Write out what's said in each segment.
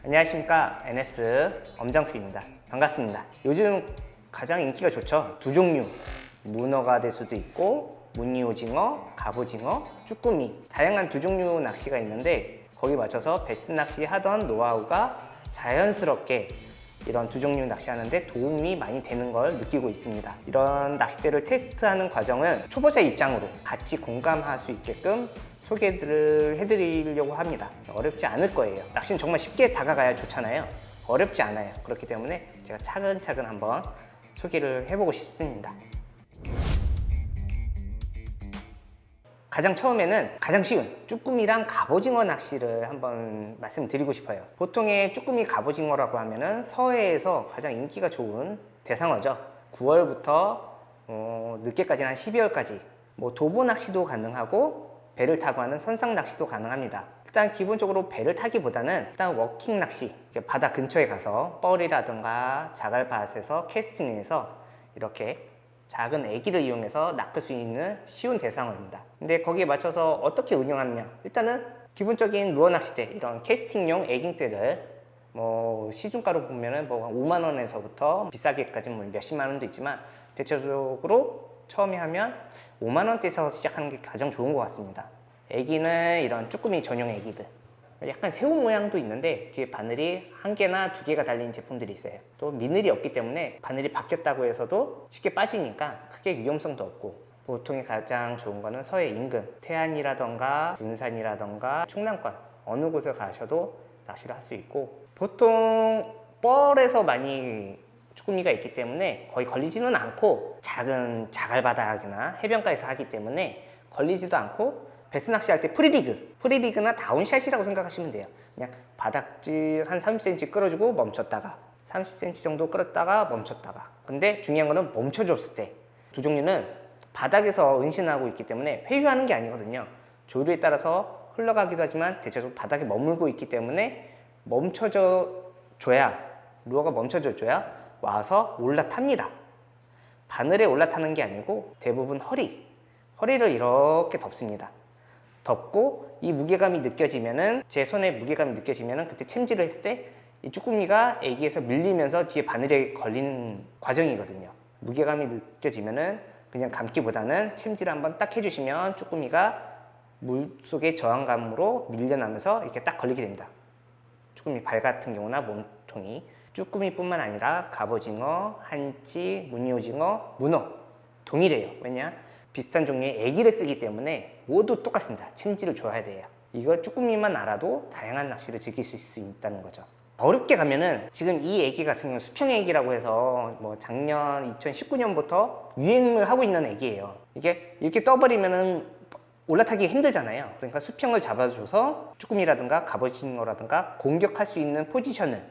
안녕하십니까, NS 엄장수입니다. 반갑습니다. 요즘 가장 인기가 좋죠. 두 종류, 문어가 될 수도 있고 무늬오징어, 갑오징어, 쭈꾸미, 다양한 두 종류 낚시가 있는데 거기 맞춰서 베스 낚시 하던 노하우가 자연스럽게 이런 두 종류 낚시하는데 도움이 많이 되는 걸 느끼고 있습니다. 이런 낚싯대를 테스트하는 과정을 초보자 입장으로 같이 공감할 수 있게끔 소개를 해드리려고 합니다. 어렵지 않을 거예요. 낚시는 정말 쉽게 다가가야 좋잖아요. 어렵지 않아요. 그렇기 때문에 제가 차근차근 한번 소개를 해보고 싶습니다. 가장 처음에는 가장 쉬운 쭈꾸미랑 갑오징어 낚시를 한번 말씀드리고 싶어요. 보통의 쭈꾸미 갑오징어라고 하면은 서해에서 가장 인기가 좋은 대상어죠. 9월부터 늦게까지는 한 12월까지 도보 낚시도 가능하고 배를 타고 하는 선상 낚시도 가능합니다. 일단 기본적으로 배를 타기보다는 일단 워킹 낚시, 바다 근처에 가서 뻘이라든가 자갈밭에서 캐스팅해서 이렇게 작은 애기를 이용해서 낚을 수 있는 쉬운 대상어입니다. 근데 거기에 맞춰서 어떻게 운영하느냐, 일단은 기본적인 루어 낚싯대, 이런 캐스팅용 애깅대를 시중가로 보면은 5만 원에서부터 비싸게까지 몇십만 원도 있지만 대체적으로 처음에 하면 5만 원대에서 시작하는 게 가장 좋은 것 같습니다. 애기는 이런 쭈꾸미 전용 애기들, 약간 새우 모양도 있는데 뒤에 바늘이 한 개나 두 개가 달린 제품들이 있어요. 또 미늘이 없기 때문에 바늘이 바뀌었다고 해서도 쉽게 빠지니까 크게 위험성도 없고, 보통에 가장 좋은 거는 서해 인근 태안이라던가 군산이라던가 충남권 어느 곳에 가셔도 낚시를 할 수 있고, 보통 뻘에서 많이 쭈꾸미가 있기 때문에 거의 걸리지는 않고 작은 자갈바닥이나 해변가에서 하기 때문에 걸리지도 않고, 베스 낚시할 때 프리리그나 다운샷이라고 생각하시면 돼요. 그냥 바닥질 한 30cm 끌어주고 멈췄다가 30cm 정도 끌었다가 멈췄다가. 근데 중요한 거는 멈춰줬을 때, 두 종류는 바닥에서 은신하고 있기 때문에 회유하는 게 아니거든요. 조류에 따라서 흘러가기도 하지만 대체적으로 바닥에 머물고 있기 때문에 루어가 멈춰져 줘야 와서 올라탑니다. 바늘에 올라타는 게 아니고 대부분 허리를 이렇게 덮습니다. 덮고 이 무게감이 느껴지면은, 제 손에 무게감이 느껴지면은 그때 챔질을 했을 때 이 쭈꾸미가 애기에서 밀리면서 뒤에 바늘에 걸리는 과정이거든요. 무게감이 느껴지면은 그냥 감기보다는 챔질을 한번 딱 해주시면 쭈꾸미가 물속의 저항감으로 밀려나면서 이렇게 딱 걸리게 됩니다. 쭈꾸미 발 같은 경우나 몸통이. 쭈꾸미뿐만 아니라 갑오징어, 한치, 무늬오징어, 문어 동일해요. 왜냐? 비슷한 종류의 애기를 쓰기 때문에 모두 똑같습니다. 챔질을 줘야 돼요. 이거 쭈꾸미만 알아도 다양한 낚시를 즐길 수 있다는 거죠. 어렵게 가면은 지금 이 애기 같은 경우는 수평 애기라고 해서 작년 2019년부터 유행을 하고 있는 애기예요. 이게 이렇게 떠버리면은 올라타기 힘들잖아요. 그러니까 수평을 잡아줘서 쭈꾸미라든가 갑오징어라든가 공격할 수 있는 포지션을,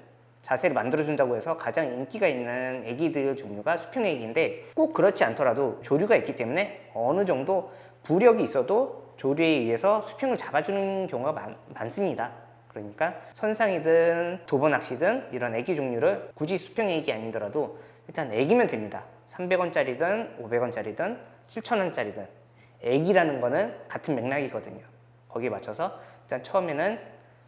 자세를 만들어준다고 해서 가장 인기가 있는 애기들 종류가 수평 애기인데, 꼭 그렇지 않더라도 조류가 있기 때문에 어느 정도 부력이 있어도 조류에 의해서 수평을 잡아주는 경우가 많습니다. 그러니까 선상이든 도보 낚시든 이런 애기 종류를 굳이 수평 애기 아니더라도 일단 애기면 됩니다. 300원짜리든 500원짜리든 7,000원짜리든 애기라는 거는 같은 맥락이거든요. 거기에 맞춰서 일단 처음에는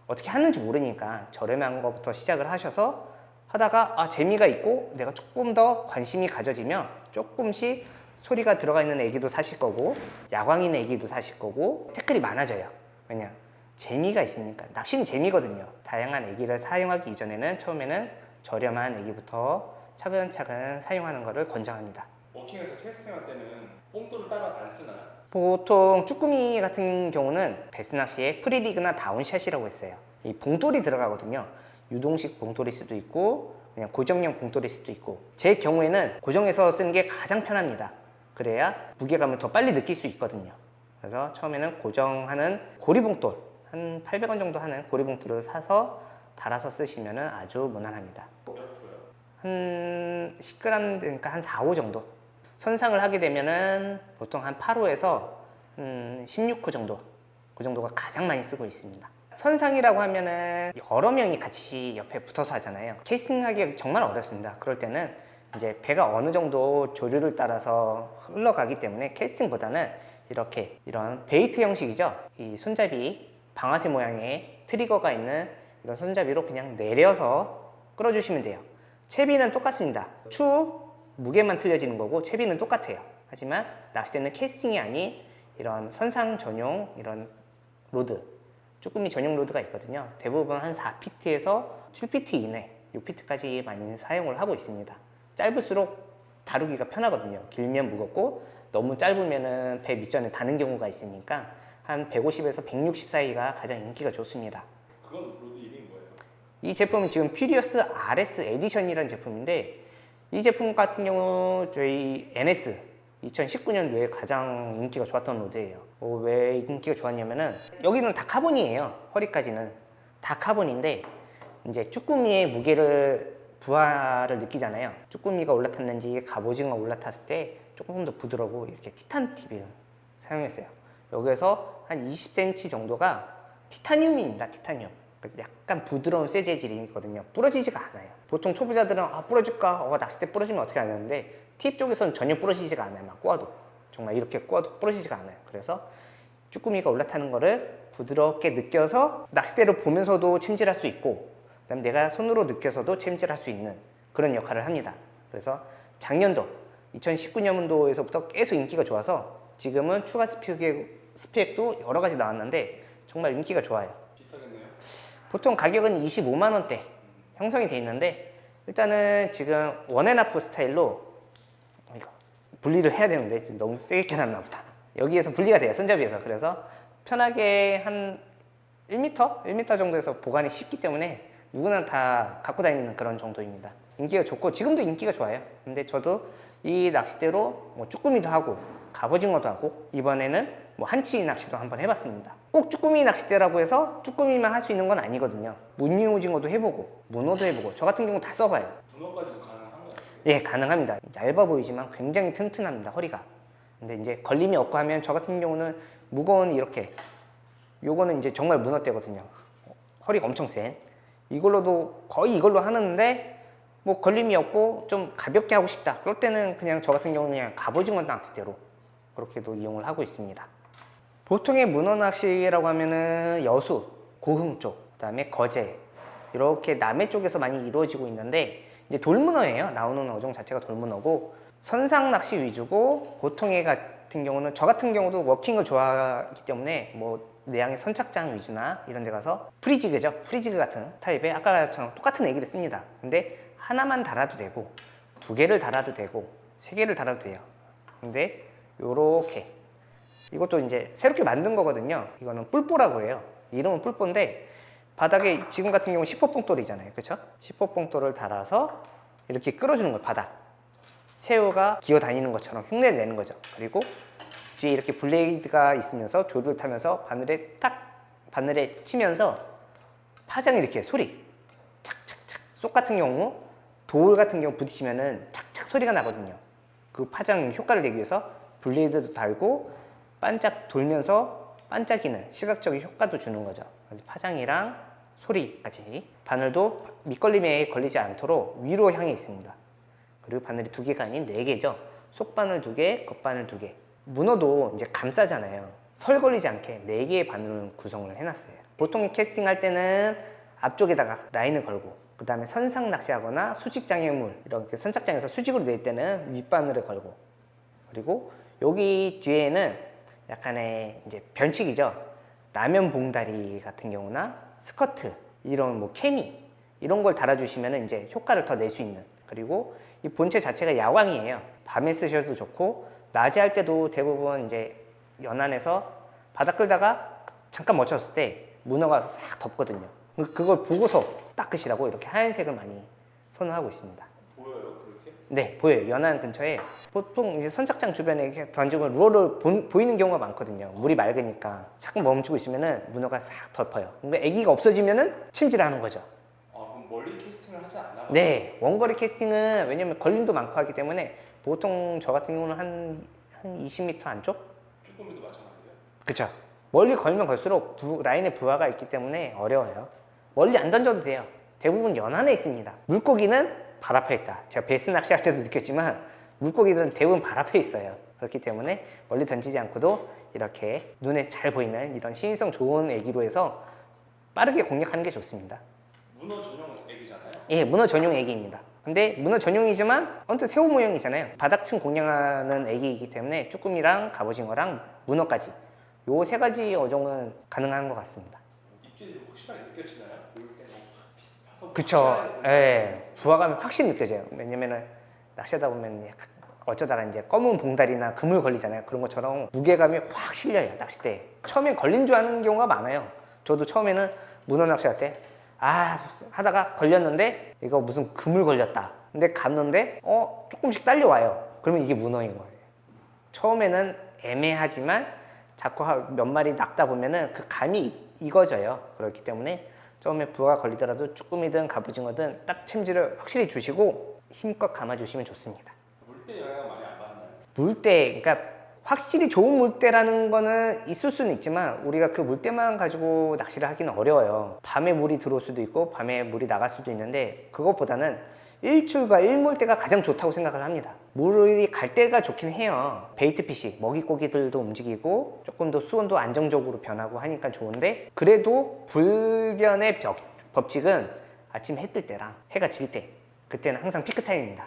어떻게 하는지 모르니까 저렴한 것부터 시작을 하셔서 하다가 재미가 있고 내가 조금 더 관심이 가져지면 조금씩 소리가 들어가 있는 애기도 사실 거고 야광인 애기도 사실 거고 태클이 많아져요. 왜냐? 재미가 있으니까. 낚시는 재미거든요. 다양한 애기를 사용하기 이전에는 처음에는 저렴한 애기부터 차근차근 사용하는 것을 권장합니다. 워킹에서 캐스팅할 때는 뽕돌을 따로 안 쓰나요? 보통 쭈꾸미 같은 경우는 베스 낚시에 프리리그나 다운샷이라고 했어요. 이 봉돌이 들어가거든요. 유동식 봉돌일 수도 있고 그냥 고정형 봉돌일 수도 있고, 제 경우에는 고정해서 쓰는 게 가장 편합니다. 그래야 무게감을 더 빨리 느낄 수 있거든요. 그래서 처음에는 고정하는 고리봉돌, 한 800원 정도 하는 고리봉돌을 사서 달아서 쓰시면 아주 무난합니다. 몇 프로요? 한 10g, 그러니까 한 4, 5 정도. 선상을 하게 되면은 보통 한 8호에서 16호 정도, 그 정도가 가장 많이 쓰고 있습니다. 선상이라고 하면은 여러 명이 같이 옆에 붙어서 하잖아요. 캐스팅하기가 정말 어렵습니다. 그럴 때는 이제 배가 어느 정도 조류를 따라서 흘러가기 때문에 캐스팅보다는 이런 베이트 형식이죠. 이 손잡이 방아쇠 모양의 트리거가 있는 이런 손잡이로 그냥 내려서 끌어주시면 돼요. 채비는 똑같습니다. 추 무게만 틀려지는 거고 채비는 똑같아요. 하지만 낚싯대는 캐스팅이 아닌 이런 선상 전용 이런 로드, 쭈꾸미 전용 로드가 있거든요. 대부분 한 4피트에서 7피트 이내, 6피트까지 많이 사용을 하고 있습니다. 짧을수록 다루기가 편하거든요. 길면 무겁고 너무 짧으면은 배 밑전에 닿는 경우가 있으니까 한 150에서 160 사이가 가장 인기가 좋습니다. 그건 로드 이름인 거예요? 이 제품은 지금 퓨리어스 RS 에디션이라는 제품인데 이 제품 같은 경우 저희 NS 2019년도에 가장 인기가 좋았던 로드예요. 왜 인기가 좋았냐면은 여기는 다 카본이에요. 허리까지는 다 카본인데 이제 쭈꾸미의 무게를 부하를 느끼잖아요. 쭈꾸미가 올라탔는지 갑오징어가 올라탔을 때 조금 더 부드럽고 이렇게 티탄 팁을 사용했어요. 여기에서 한 20cm 정도가 티타늄입니다. 티타늄. 그래서 약간 부드러운 쇠 재질이거든요. 부러지지가 않아요. 보통 초보자들은 부러질까? 낚싯대 부러지면 어떻게 하냐는데 팁 쪽에서는 전혀 부러지지가 않아요. 막 꼬아도 정말 이렇게 꼬아도 부러지지가 않아요. 그래서 쭈꾸미가 올라타는 거를 부드럽게 느껴서 낚싯대를 보면서도 챔질할 수 있고 그다음에 내가 손으로 느껴서도 챔질할 수 있는 그런 역할을 합니다. 그래서 작년도 2019년도에서부터 계속 인기가 좋아서 지금은 추가 스펙도 여러 가지 나왔는데 정말 인기가 좋아요. 비싸겠네요? 보통 가격은 25만 원대 형성이 돼 있는데 일단은 지금 원앤하프 스타일로 이거 분리를 해야 되는데 지금 너무 세게 껴놨나 보다. 여기에서 분리가 돼요. 손잡이에서. 그래서 편하게 한 1m 정도에서 보관이 쉽기 때문에 누구나 다 갖고 다니는 그런 정도입니다. 인기가 좋고 지금도 인기가 좋아요. 근데 저도 이 낚싯대로 뭐 쭈꾸미도 하고 갑오징어도 하고 이번에는 뭐 한치 낚시도 한번 해봤습니다. 꼭 쭈꾸미 낚싯대라고 해서 쭈꾸미만 할 수 있는 건 아니거든요. 무늬오징어도 해보고 문어도 해보고 저 같은 경우 다 써봐요. 문어까지도 가능한 거예요? 예, 가능합니다. 얇아 보이지만 굉장히 튼튼합니다. 허리가. 근데 이제 걸림이 없고 하면 저 같은 경우는 무거운 이렇게 요거는 이제 정말 문어대거든요. 허리가 엄청 센 이걸로도 거의 이걸로 하는데 뭐 걸림이 없고 좀 가볍게 하고 싶다 그럴 때는 그냥 저 같은 경우는 그냥 갑오징어 낚싯대로 그렇게도 이용을 하고 있습니다. 보통의 문어 낚시라고 하면은 여수, 고흥 쪽, 그다음에 거제 이렇게 남해 쪽에서 많이 이루어지고 있는데 이제 돌문어예요. 나오는 어종 자체가 돌문어고 선상 낚시 위주고 보통의 같은 경우는 저 같은 경우도 워킹을 좋아하기 때문에 뭐 내양의 선착장 위주나 이런 데 가서 프리지그죠. 프리지그 같은 타입의 아까처럼 똑같은 애기를 씁니다. 근데 하나만 달아도 되고 두 개를 달아도 되고 세 개를 달아도 돼요. 근데 요렇게 이것도 이제 새롭게 만든 거거든요. 이거는 뿔뽀라고 해요. 이름은 뿔뽀인데 바닥에 지금 같은 경우는 10호 뽕돌이잖아요. 그렇죠? 10호 뽕돌을 달아서 이렇게 끌어주는 거예요. 바닥. 새우가 기어 다니는 것처럼 흉내 내는 거죠. 그리고 뒤에 이렇게 블레이드가 있으면서 조류를 타면서 바늘에 치면서 파장이 이렇게 소리 착착착. 쏙 같은 경우 돌 같은 경우 부딪히면은 착착 소리가 나거든요. 그 파장 효과를 내기 위해서 블레이드도 달고 반짝 돌면서 반짝이는 시각적인 효과도 주는 거죠. 그래서 파장이랑 소리까지. 바늘도 밑걸림에 걸리지 않도록 위로 향해 있습니다. 그리고 바늘이 두 개가 아닌 네 개죠. 속바늘 두 개, 겉바늘 두 개. 문어도 이제 감싸잖아요. 설 걸리지 않게 네 개의 바늘을 구성을 해놨어요. 보통 캐스팅 할 때는 앞쪽에다가 라인을 걸고 그 다음에 선상 낚시하거나 수직장애물 이렇게 선착장에서 수직으로 낼 때는 윗바늘을 걸고 그리고 여기 뒤에는 약간의 이제 변칙이죠. 라면 봉다리 같은 경우나 스커트 이런 뭐 케미 이런 걸 달아주시면 이제 효과를 더 낼 수 있는. 그리고 이 본체 자체가 야광이에요. 밤에 쓰셔도 좋고 낮에 할 때도 대부분 이제 연안에서 바닥 끌다가 잠깐 멈췄을 때 문어가 와서 싹 덮거든요. 그걸 보고서 닦으시라고 이렇게 하얀색을 많이 선호하고 있습니다. 보여요 그렇게? 네, 보여요. 연안 근처에 보통 이제 선착장 주변에 이렇게 던지고 루어를 보이는 경우가 많거든요. 물이 맑으니까 잠깐 멈추고 있으면은 문어가 싹 덮어요. 근데 애기가 없어지면은 침질하는 거죠. 그럼 멀리 캐스팅을 하지 않나? 네, 원거리 캐스팅은 왜냐면 걸림도 많고 하기 때문에 보통 저 같은 경우는 한 20m 안쪽? 쭈꾸미도 마찬가지예요? 그쵸. 멀리 걸면 걸수록 라인에 부하가 있기 때문에 어려워요. 멀리 안 던져도 돼요. 대부분 연안에 있습니다. 물고기는 발 앞에 있다. 제가 베스 낚시할 때도 느꼈지만 물고기들은 대부분 발 앞에 있어요. 그렇기 때문에 멀리 던지지 않고도 이렇게 눈에 잘 보이는 이런 시인성 좋은 애기로 해서 빠르게 공략하는 게 좋습니다. 문어 전용 액이잖아요. 예, 문어 전용 애기입니다. 근데 문어 전용이지만 언뜻 새우 모형이잖아요. 바닥층 공략하는 애기이기 때문에 쭈꾸미랑 갑오징어랑 문어까지 요 세 가지 어종은 가능한 것 같습니다. 입질이 확실하게 느껴지나요? 물때 파서 그쵸. 예, 부하감이 확실히 느껴져요. 왜냐면은 낚시하다 보면 약간 어쩌다가 이제 검은 봉다리나 그물 걸리잖아요. 그런 것처럼 무게감이 확 실려요, 낚싯대에. 처음엔 걸린 줄 아는 경우가 많아요. 저도 처음에는 문어 낚시할 때 하다가 걸렸는데 이거 무슨 그물 걸렸다. 근데 갔는데 조금씩 딸려와요. 그러면 이게 문어인 거예요. 처음에는 애매하지만 자꾸 몇 마리 낚다 보면은 그 감이 익어져요. 그렇기 때문에 처음에 부하가 걸리더라도 쭈꾸미든 갑오징어든 딱 챔질을 확실히 주시고 힘껏 감아주시면 좋습니다. 물때 영향을 많이 안 받나요? 물때, 그러니까 확실히 좋은 물때라는 거는 있을 수는 있지만 우리가 그 물때만 가지고 낚시를 하기는 어려워요. 밤에 물이 들어올 수도 있고 밤에 물이 나갈 수도 있는데 그것보다는 일출과 일몰때가 가장 좋다고 생각을 합니다. 물이 갈 때가 좋긴 해요. 베이트피시, 먹이고기들도 움직이고 조금 더 수온도 안정적으로 변하고 하니까 좋은데 그래도 불변의 법칙은 아침 해 뜰 때랑 해가 질 때, 그때는 항상 피크 타임입니다.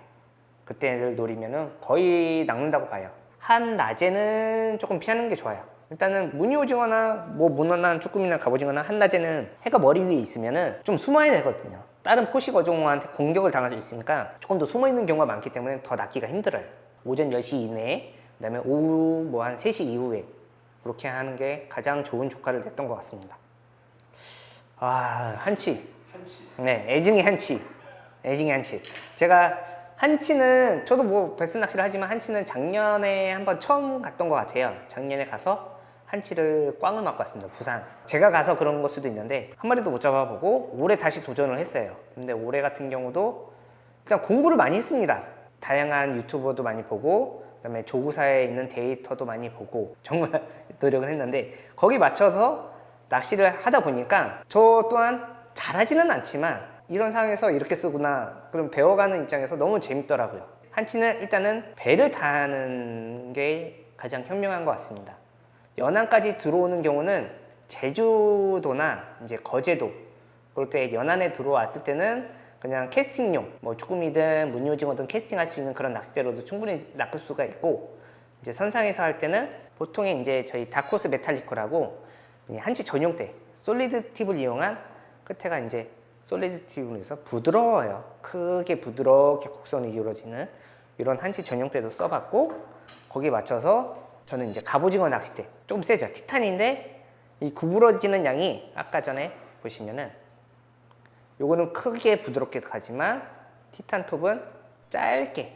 그때를 노리면은 거의 낚는다고 봐요. 한낮에는 조금 피하는 게 좋아요. 일단은 무늬오징어나 뭐 문어나 쭈꾸미나 갑오징어나 한낮에는 해가 머리 위에 있으면은 좀 숨어야 되거든요. 다른 포식 어종한테 공격을 당할 수 있으니까 조금 더 숨어 있는 경우가 많기 때문에 더 낚기가 힘들어요. 오전 10시 이내에, 그다음에 오후 뭐 한 3시 이후에 그렇게 하는 게 가장 좋은 조과를 냈던 것 같습니다. 한치. 네, 애증이 한치. 애증이 한치. 제가 한치는 저도 뭐 베스 낚시를 하지만 한치는 작년에 한번 처음 갔던 것 같아요. 작년에 가서 한치를 꽝을 맞고 왔습니다. 부산. 제가 가서 그런 걸 수도 있는데 한 마리도 못 잡아보고 올해 다시 도전을 했어요. 근데 올해 같은 경우도 일단 공부를 많이 했습니다. 다양한 유튜버도 많이 보고 그다음에 조구사에 있는 데이터도 많이 보고 정말 노력을 했는데 거기 맞춰서 낚시를 하다 보니까 저 또한 잘하지는 않지만 이런 상황에서 이렇게 쓰구나 그럼 배워가는 입장에서 너무 재밌더라고요. 한치는 일단은 배를 타는 게 가장 현명한 것 같습니다. 연안까지 들어오는 경우는 제주도나 이제 거제도 그럴 때 연안에 들어왔을 때는 그냥 캐스팅용 뭐 쭈꾸미든 무늬오징어든 캐스팅할 수 있는 그런 낚싯대로도 충분히 낚을 수가 있고 이제 선상에서 할 때는 보통에 이제 저희 다코스 메탈리코라고 한치 전용대 솔리드 팁을 이용한 끝에가 이제 솔리드 팁으로 해서 부드러워요. 크게 부드럽게 곡선이 이루어지는 이런 한치 전용대도 써봤고 거기에 맞춰서 저는 이제 갑오징어 낚싯대 조금 세죠. 티탄인데 이 구부러지는 양이 아까 전에 보시면은 요거는 크게 부드럽게 가지만 티탄 톱은 짧게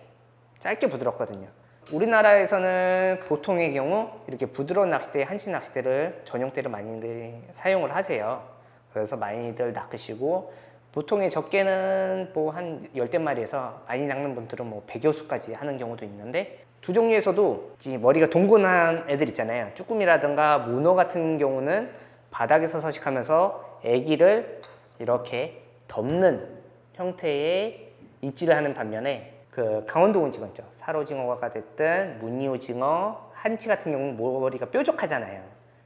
부드럽거든요. 우리나라에서는 보통의 경우 이렇게 부드러운 낚싯대, 한치 낚싯대를 전용대를 많이들 사용을 하세요. 그래서 많이들 낚으시고 보통의 적게는 뭐 한 10대마리에서 많이 낚는 분들은 뭐 100여 수까지 하는 경우도 있는데 두 종류에서도 머리가 동곤한 애들 있잖아요. 쭈꾸미라든가 문어 같은 경우는 바닥에서 서식하면서 애기를 이렇게 덮는 형태의 입질을 하는 반면에 그 강원도 오징어 있죠. 살오징어가 됐든 무늬오징어, 한치 같은 경우는 머리가 뾰족하잖아요.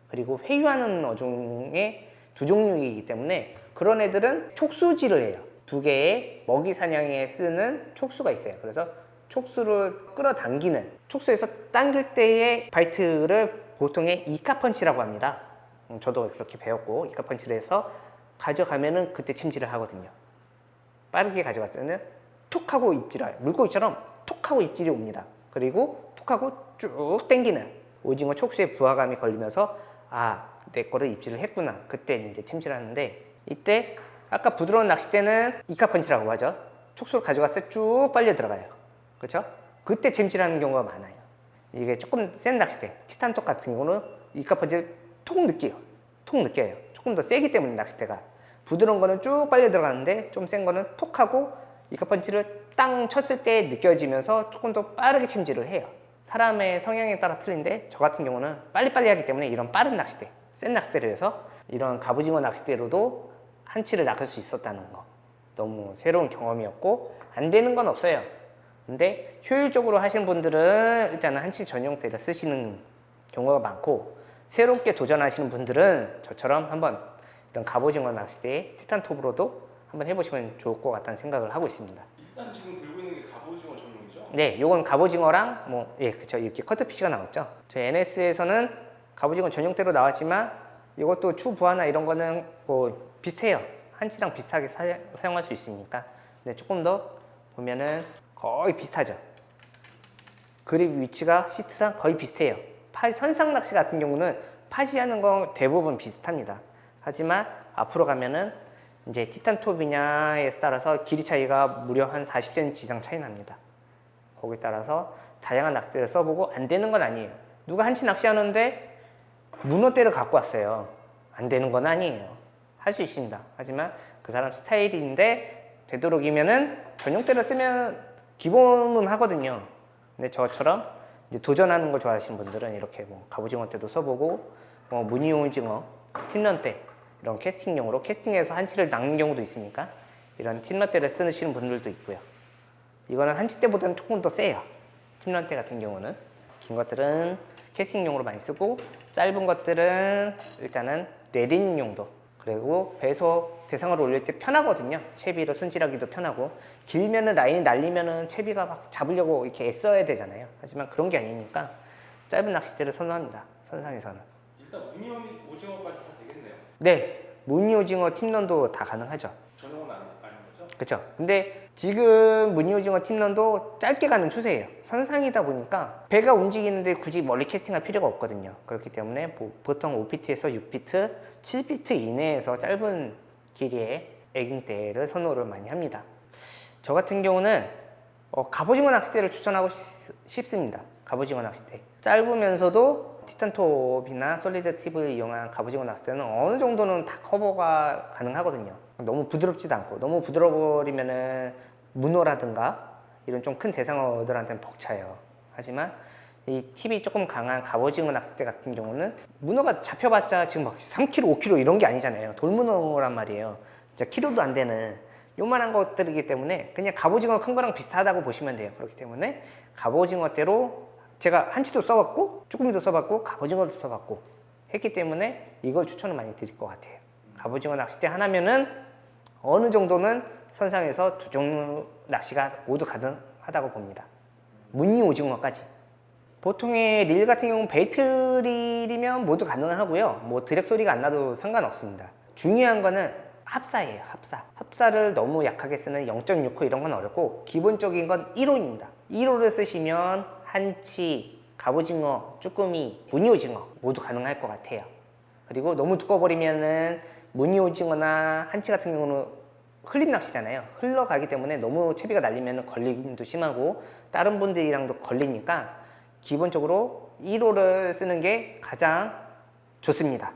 그리고 회유하는 어종의 두 종류이기 때문에 그런 애들은 촉수질을 해요. 두 개의 먹이 사냥에 쓰는 촉수가 있어요. 그래서 촉수를 끌어당기는 촉수에서 당길 때의 바이트를 보통의 이카펀치라고 합니다. 저도 그렇게 배웠고 이카펀치를 해서 가져가면은 그때 침질을 하거든요. 빠르게 가져갈 때는 톡 하고 입질을 물고기처럼 톡 하고 입질이 옵니다. 그리고 톡 하고 쭉 당기는 오징어 촉수에 부하감이 걸리면서 내 거를 입질을 했구나. 그때 이제 침질을 하는데 이때 아까 부드러운 낚싯대는 이카펀치라고 하죠. 촉수를 가져갔을 때 쭉 빨려 들어가요. 그렇죠? 그때 침질하는 경우가 많아요. 이게 조금 센 낚싯대, 티탄톡 같은 경우는 이카펀치를 톡 느껴요. 조금 더 세기 때문에 낚싯대가 부드러운 거는 쭉 빨려 들어가는데 좀 센 거는 톡 하고 이카펀치를 땅 쳤을 때 느껴지면서 조금 더 빠르게 침질을 해요. 사람의 성향에 따라 틀린데 저 같은 경우는 빨리빨리 하기 때문에 이런 빠른 낚싯대, 센 낚싯대를 해서 이런 갑오징어 낚싯대로도 한치를 낚을 수 있었다는 거 너무 새로운 경험이었고 안 되는 건 없어요. 근데 효율적으로 하시는 분들은 일단은 한치 전용대를 쓰시는 경우가 많고 새롭게 도전하시는 분들은 저처럼 한번 이런 갑오징어 낚싯대 티탄톱으로도 한번 해보시면 좋을 것 같다는 생각을 하고 있습니다. 일단 지금 들고 있는 게 갑오징어 전용이죠? 네, 요건 갑오징어랑 뭐 그쵸, 이렇게 커트피쉬가 나왔죠. 저희 NS에서는 갑오징어 전용대로 나왔지만 이것도 추부하나 이런 거는 뭐 비슷해요. 한치랑 비슷하게 사용할 수 있으니까. 근데 조금 더 보면은 거의 비슷하죠. 그립 위치가 시트랑 거의 비슷해요. 선상 낚시 같은 경우는 팟이 하는 건 대부분 비슷합니다. 하지만 앞으로 가면은 이제 티탄톱이냐에 따라서 길이 차이가 무려 한 40cm 이상 차이 납니다. 거기에 따라서 다양한 낚싯대를 써보고 안 되는 건 아니에요. 누가 한치 낚시하는데 문어대를 갖고 왔어요. 안 되는 건 아니에요. 할 수 있습니다. 하지만 그 사람 스타일인데 되도록이면은 전용대를 쓰면 기본은 하거든요. 근데 저처럼 이제 도전하는 거 좋아하시는 분들은 이렇게 뭐 갑오징어 때도 써보고 뭐 무늬오징어, 틴런대 이런 캐스팅용으로 캐스팅해서 한치를 낚는 경우도 있으니까 이런 틴런대를 쓰시는 분들도 있고요. 이거는 한치대보다는 조금 더 세요. 틴런대 같은 경우는 긴 것들은 캐스팅용으로 많이 쓰고 짧은 것들은 일단은 내리는 용도 그리고 배에서 대상으로 올릴 때 편하거든요. 채비로 손질하기도 편하고 길면은 라인이 날리면은 채비가 막 잡으려고 이렇게 애써야 되잖아요. 하지만 그런 게 아니니까 짧은 낚싯대를 선호합니다. 선상에서는. 일단 무늬 오징어까지 다 되겠네요. 네, 무늬오징어 팀런도 다 가능하죠. 전용은 아닌 거죠? 그렇죠. 근데 지금 무늬오징어 팀런도 짧게 가는 추세예요. 선상이다 보니까 배가 움직이는데 굳이 멀리 캐스팅할 필요가 없거든요. 그렇기 때문에 보통 5피트에서 6피트, 7피트 이내에서 짧은 길이의 애깅대를 선호를 많이 합니다. 저 같은 경우는 갑오징어 낚싯대를 추천하고 싶습니다. 갑오징어 낚싯대. 짧으면서도 티탄톱이나 솔리드 팁을 이용한 갑오징어 낚싯대는 어느 정도는 다 커버가 가능하거든요. 너무 부드럽지도 않고 너무 부드러워버리면은 문어라든가 이런 좀 큰 대상어들한테는 벅차요. 하지만 이 팁이 조금 강한 갑오징어 낚싯대 같은 경우는 문어가 잡혀봤자 지금 막 3kg, 5kg 이런 게 아니잖아요. 돌문어란 말이에요. 진짜 키로도 안 되는 요만한 것들이기 때문에 그냥 갑오징어 큰 거랑 비슷하다고 보시면 돼요. 그렇기 때문에 갑오징어대로 제가 한치도 써봤고 쭈꾸미도 써봤고 갑오징어도 써봤고 했기 때문에 이걸 추천을 많이 드릴 것 같아요. 갑오징어 낚싯대 하나면은 어느 정도는 선상에서 두 종류 낚시가 모두 가능하다고 봅니다. 무늬 오징어까지. 보통의 릴 같은 경우는 베이트 릴이면 모두 가능하고요. 뭐 드랙 소리가 안 나도 상관없습니다. 중요한 거는 합사예요. 합사를 너무 약하게 쓰는 0.6호 이런 건 어렵고 기본적인 건 1호입니다. 1호를 쓰시면 한치, 갑오징어, 쭈꾸미, 무늬오징어 모두 가능할 것 같아요. 그리고 너무 두꺼워버리면은 무늬오징어나 한치 같은 경우는 흘림 낚시잖아요. 흘러가기 때문에 너무 채비가 날리면 걸림도 심하고 다른 분들이랑도 걸리니까 기본적으로 1호를 쓰는 게 가장 좋습니다.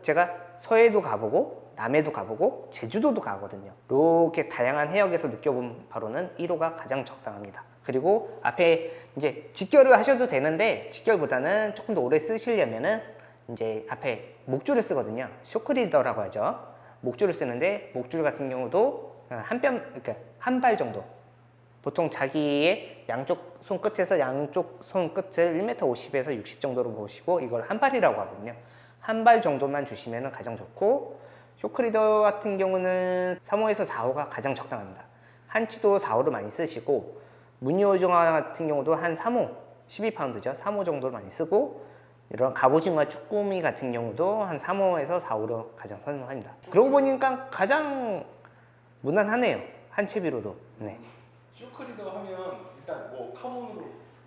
제가 서해도 가보고 남해도 가보고 제주도도 가거든요. 이렇게 다양한 해역에서 느껴본 바로는 1호가 가장 적당합니다. 그리고 앞에 이제 직결을 하셔도 되는데 직결보다는 조금 더 오래 쓰시려면은 이제 앞에 목줄을 쓰거든요. 쇼크리더라고 하죠. 목줄을 쓰는데 목줄 같은 경우도 그러니까 한 발 정도. 보통 자기의 양쪽 손끝에서 양쪽 손끝을 1m 50에서 60 정도로 보시고 이걸 한 발이라고 하거든요. 한 발 정도만 주시면 가장 좋고 쇼크리더 같은 경우는 3호에서 4호가 가장 적당합니다. 한치도 4호를 많이 쓰시고 무늬오징어 같은 경우도 한 3호, 12파운드죠. 3호 정도를 많이 쓰고 이런 갑오징어 쭈꾸미 같은 경우도 한 3호에서 4호로 가장 선호합니다. 그러고 보니까 가장 무난하네요. 한 채비로도. 네. 쇼크리더 하면 일단 뭐 카본으로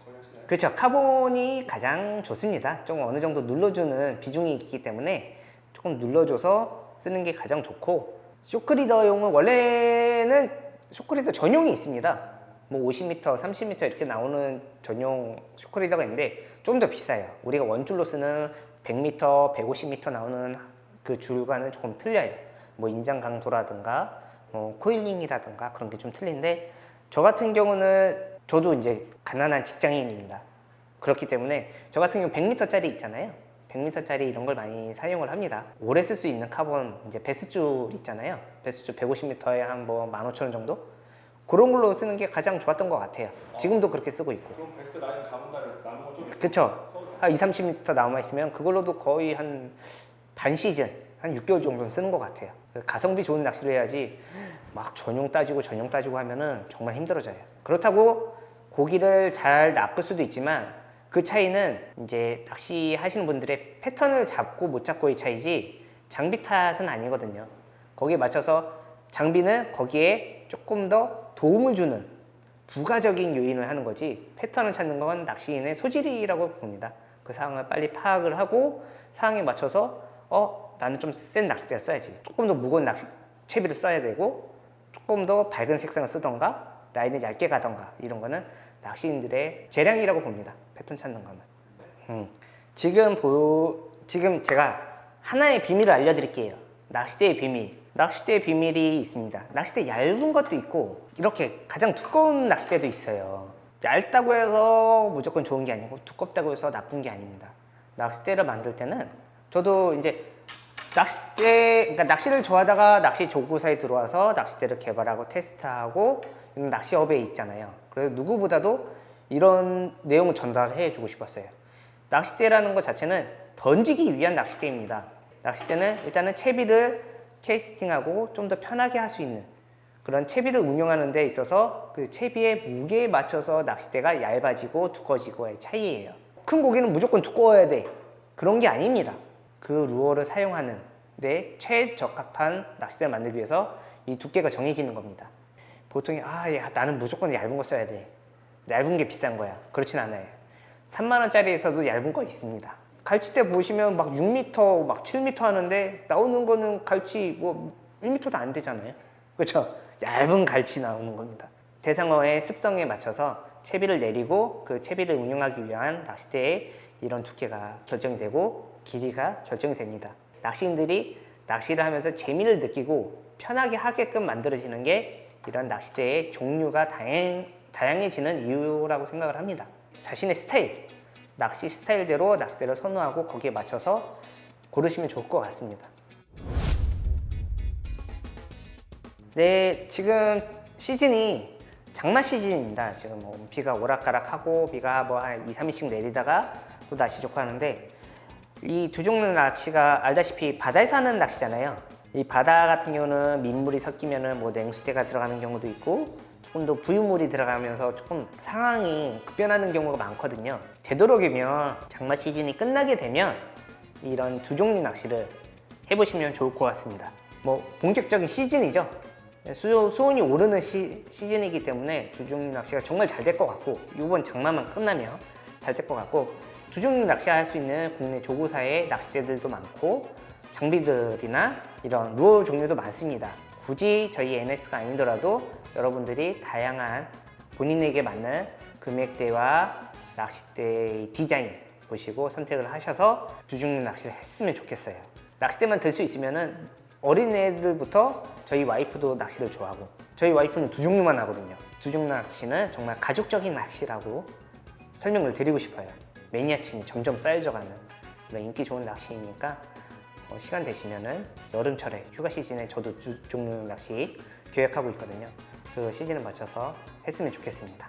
거의 하시나요? 그렇죠. 카본이 가장 좋습니다. 좀 어느 정도 눌러주는 비중이 있기 때문에 조금 눌러줘서 쓰는 게 가장 좋고 쇼크리더용은 원래는 쇼크리더 전용이 있습니다. 뭐 50m, 30m 이렇게 나오는 전용 쇼크리더가 있는데 좀 더 비싸요. 우리가 원줄로 쓰는 100m, 150m 나오는 그 줄과는 조금 틀려요. 뭐 인장 강도라든가 뭐 코일링이라든가 그런 게 좀 틀린데 저 같은 경우는 저도 이제 가난한 직장인입니다. 그렇기 때문에 저 같은 경우 100m짜리 있잖아요. 100m짜리 이런 걸 많이 사용을 합니다. 오래 쓸 수 있는 카본 이제 베스줄 있잖아요. 베스줄 150m에 한 뭐 15,000원 정도? 그런 걸로 쓰는 게 가장 좋았던 것 같아요. 지금도 그렇게 쓰고 있고. 그럼 베스 라인 감은 다음에 남은 거좀 그쵸. 한 20, 30m 남아있으면 그걸로도 거의 한 반 시즌, 한 6개월 정도는 쓰는 것 같아요. 가성비 좋은 낚시를 해야지 막 전용 따지고 하면은 정말 힘들어져요. 그렇다고 고기를 잘 낚을 수도 있지만 그 차이는 이제 낚시 하시는 분들의 패턴을 잡고 못 잡고의 차이지 장비 탓은 아니거든요. 거기에 맞춰서 장비는 거기에 조금 더 도움을 주는 부가적인 요인을 하는 거지 패턴을 찾는 건 낚시인의 소질이라고 봅니다. 그 상황을 빨리 파악을 하고 상황에 맞춰서 나는 좀 센 낚싯대를 써야지, 조금 더 무거운 채비를 써야 되고 조금 더 밝은 색상을 쓰던가 라인을 얇게 가던가 이런 거는 낚시인들의 재량이라고 봅니다. 패턴 찾는 거는. 지금 제가 하나의 비밀을 알려드릴게요. 낚싯대의 비밀. 낚싯대의 비밀이 있습니다. 낚싯대 얇은 것도 있고 이렇게 가장 두꺼운 낚싯대도 있어요. 얇다고 해서 무조건 좋은 게 아니고 두껍다고 해서 나쁜 게 아닙니다. 낚싯대를 만들 때는 저도 이제 그러니까 낚시를 좋아하다가 낚시 조구사에 들어와서 낚싯대를 개발하고 테스트하고 이런 낚시업에 있잖아요. 그래서 누구보다도 이런 내용을 전달해 주고 싶었어요. 낚싯대라는 것 자체는 던지기 위한 낚싯대입니다. 낚싯대는 일단은 채비를 캐스팅하고 좀 더 편하게 할 수 있는 그런 채비를 운영하는 데 있어서 그 채비의 무게에 맞춰서 낚싯대가 얇아지고 두꺼워지고의 차이예요. 큰 고기는 무조건 두꺼워야 돼, 그런 게 아닙니다. 그 루어를 사용하는 데 최적합한 낚싯대를 만들기 위해서 이 두께가 정해지는 겁니다. 보통 나는 무조건 얇은 거 써야 돼, 얇은 게 비싼 거야. 그렇진 않아요. 3만 원짜리에서도 얇은 거 있습니다. 갈치대 보시면 막 6m, 막 7m 하는데 나오는 거는 갈치 뭐 1m도 안 되잖아요. 그렇죠? 얇은 갈치 나오는 겁니다. 대상어의 습성에 맞춰서 채비를 내리고 그 채비를 운영하기 위한 낚싯대의 이런 두께가 결정이 되고 길이가 결정이 됩니다. 낚시인들이 낚시를 하면서 재미를 느끼고 편하게 하게끔 만들어지는 게 이런 낚싯대의 종류가 다양해지는 이유라고 생각을 합니다. 자신의 스타일, 낚시 스타일대로 낚싯대를 선호하고 거기에 맞춰서 고르시면 좋을 것 같습니다. 네, 지금 시즌이 장마 시즌입니다. 지금 뭐 비가 오락가락하고 비가 뭐 한 2-3일씩 내리다가 또 날씨 좋고 하는데 이 두 종류 낚시가 알다시피 바다에서 하는 낚시잖아요. 이 바다 같은 경우는 민물이 섞이면은 뭐 냉수대가 들어가는 경우도 있고 조금 더 부유물이 들어가면서 조금 상황이 급변하는 경우가 많거든요. 되도록이면 장마 시즌이 끝나게 되면 이런 두 종류 낚시를 해보시면 좋을 것 같습니다. 뭐 본격적인 시즌이죠. 수온이 오르는 시즌이기 때문에 두 종류 낚시가 정말 잘 될 것 같고 이번 장마만 끝나면 잘 될 것 같고 두 종류 낚시할 수 있는 국내 조구사의 낚싯대들도 많고 장비들이나 이런 루어 종류도 많습니다. 굳이 저희 NS가 아니더라도 여러분들이 다양한 본인에게 맞는 금액대와 낚싯대의 디자인 보시고 선택을 하셔서 두 종류 낚시를 했으면 좋겠어요. 낚싯대만 들 수 있으면은 어린애들부터 저희 와이프도 낚시를 좋아하고 저희 와이프는 두 종류만 하거든요. 두 종류 낚시는 정말 가족적인 낚시라고 설명을 드리고 싶어요. 매니아층이 점점 쌓여져가는 그런 인기 좋은 낚시이니까 시간 되시면은 여름철에 휴가 시즌에 저도 두 종류 낚시 계획하고 있거든요. 그 시즌에 맞춰서 했으면 좋겠습니다.